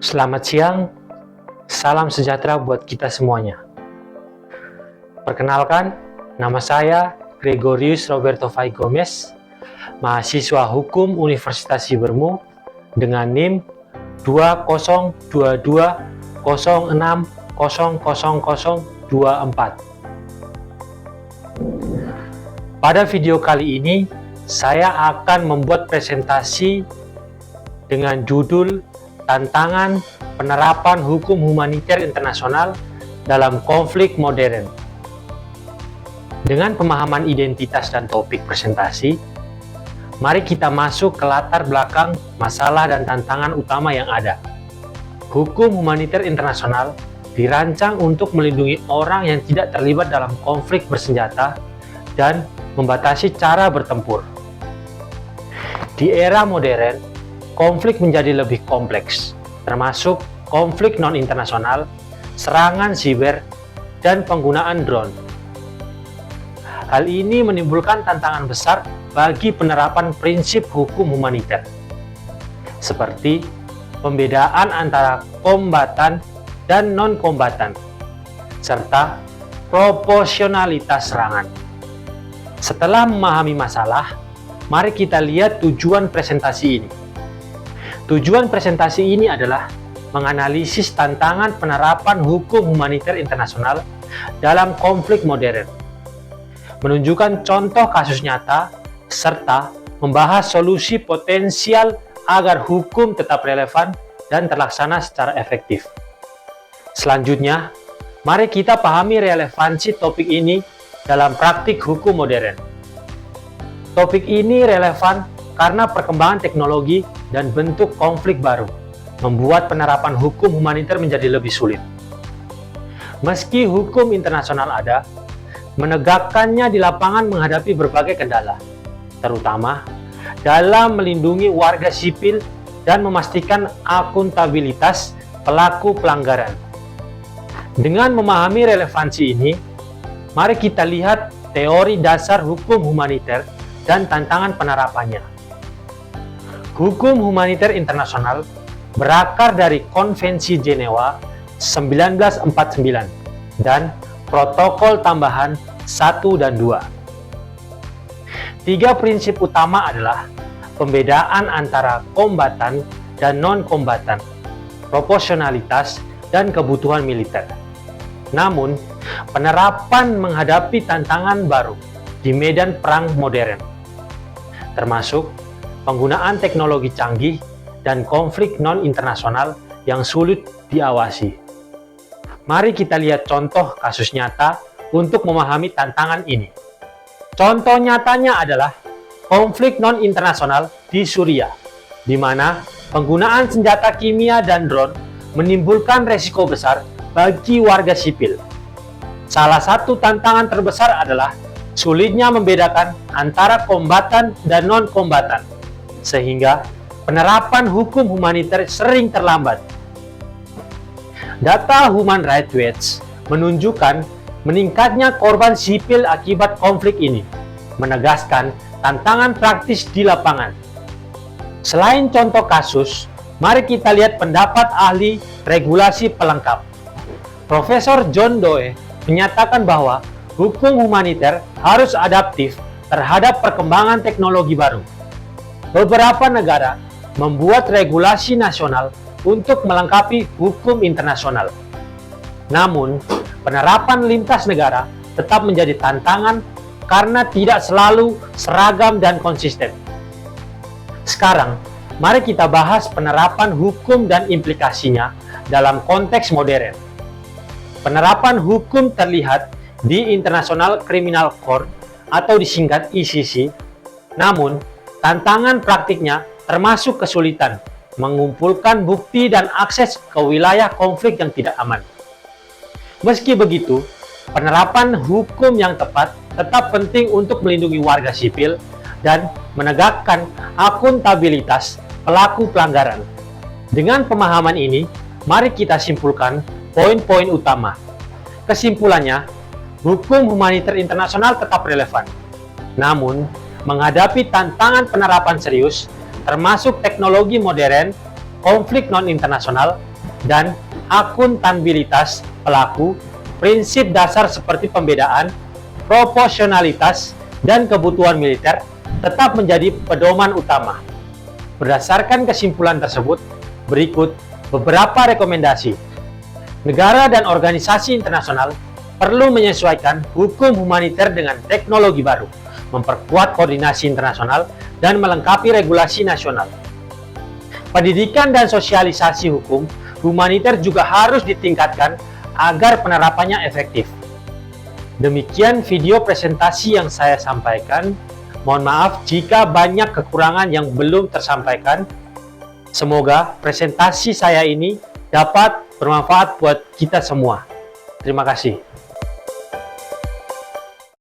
Selamat siang, salam sejahtera buat kita semuanya. Perkenalkan, nama saya Gregorius Roberto Fai Gomez, mahasiswa Hukum Universitas Cibermu dengan NIM 202206000024. Pada video kali ini, saya akan membuat presentasi dengan judul Tantangan Penerapan Hukum Humaniter Internasional dalam Konflik Modern. Dengan pemahaman identitas dan topik presentasi, mari kita masuk ke latar belakang masalah dan tantangan utama yang ada. Hukum humaniter internasional dirancang untuk melindungi orang yang tidak terlibat dalam konflik bersenjata dan membatasi cara bertempur. Di era modern, konflik menjadi lebih kompleks, termasuk konflik non-internasional, serangan siber, dan penggunaan drone. Hal ini menimbulkan tantangan besar bagi penerapan prinsip hukum humaniter, seperti pembedaan antara kombatan dan non-kombatan, serta proporsionalitas serangan. Setelah memahami masalah, mari kita lihat tujuan presentasi ini. Tujuan presentasi ini adalah menganalisis tantangan penerapan hukum humaniter internasional dalam konflik modern, menunjukkan contoh kasus nyata, serta membahas solusi potensial agar hukum tetap relevan dan terlaksana secara efektif. Selanjutnya, mari kita pahami relevansi topik ini dalam praktik hukum modern. Topik ini relevan karena perkembangan teknologi dan bentuk konflik baru membuat penerapan hukum humaniter menjadi lebih sulit. Meski hukum internasional ada, menegakkannya di lapangan menghadapi berbagai kendala, terutama dalam melindungi warga sipil dan memastikan akuntabilitas pelaku pelanggaran. Dengan memahami relevansi ini, mari kita lihat teori dasar hukum humaniter dan tantangan penerapannya. Hukum humaniter internasional berakar dari Konvensi Jenewa 1949 dan Protokol Tambahan 1 dan 2. Tiga prinsip utama adalah pembedaan antara kombatan dan non-kombatan, proporsionalitas, dan kebutuhan militer. Namun, penerapan menghadapi tantangan baru di medan perang modern, termasuk penggunaan teknologi canggih dan konflik non-internasional yang sulit diawasi. Mari kita lihat contoh kasus nyata untuk memahami tantangan ini. Contoh nyatanya adalah konflik non-internasional di Suriah, di mana penggunaan senjata kimia dan drone menimbulkan resiko besar bagi warga sipil. Salah satu tantangan terbesar adalah sulitnya membedakan antara kombatan dan non-kombatan, sehingga penerapan hukum humaniter sering terlambat. Data Human Rights Watch menunjukkan meningkatnya korban sipil akibat konflik ini, menegaskan tantangan praktis di lapangan. Selain contoh kasus, mari kita lihat pendapat ahli regulasi pelengkap. Profesor John Doe menyatakan bahwa hukum humaniter harus adaptif terhadap perkembangan teknologi baru. Beberapa negara membuat regulasi nasional untuk melengkapi hukum internasional. Namun, penerapan lintas negara tetap menjadi tantangan karena tidak selalu seragam dan konsisten. Sekarang, mari kita bahas penerapan hukum dan implikasinya dalam konteks modern. Penerapan hukum terlihat di International Criminal Court atau disingkat ICC, namun tantangan praktiknya termasuk kesulitan mengumpulkan bukti dan akses ke wilayah konflik yang tidak aman. Meski begitu, penerapan hukum yang tepat tetap penting untuk melindungi warga sipil dan menegakkan akuntabilitas pelaku pelanggaran. Dengan pemahaman ini, mari kita simpulkan poin-poin utama. Kesimpulannya, hukum humaniter internasional tetap relevan. Namun, menghadapi tantangan penerapan serius, termasuk teknologi modern, konflik non-internasional, dan akuntabilitas pelaku, prinsip dasar seperti pembedaan, proporsionalitas, dan kebutuhan militer tetap menjadi pedoman utama. Berdasarkan kesimpulan tersebut, berikut beberapa rekomendasi. Negara dan organisasi internasional perlu menyesuaikan hukum humaniter dengan teknologi baru, memperkuat koordinasi internasional, dan melengkapi regulasi nasional. Pendidikan dan sosialisasi hukum humaniter juga harus ditingkatkan agar penerapannya efektif. Demikian video presentasi yang saya sampaikan. Mohon maaf jika banyak kekurangan yang belum tersampaikan. Semoga presentasi saya ini dapat bermanfaat buat kita semua. Terima kasih.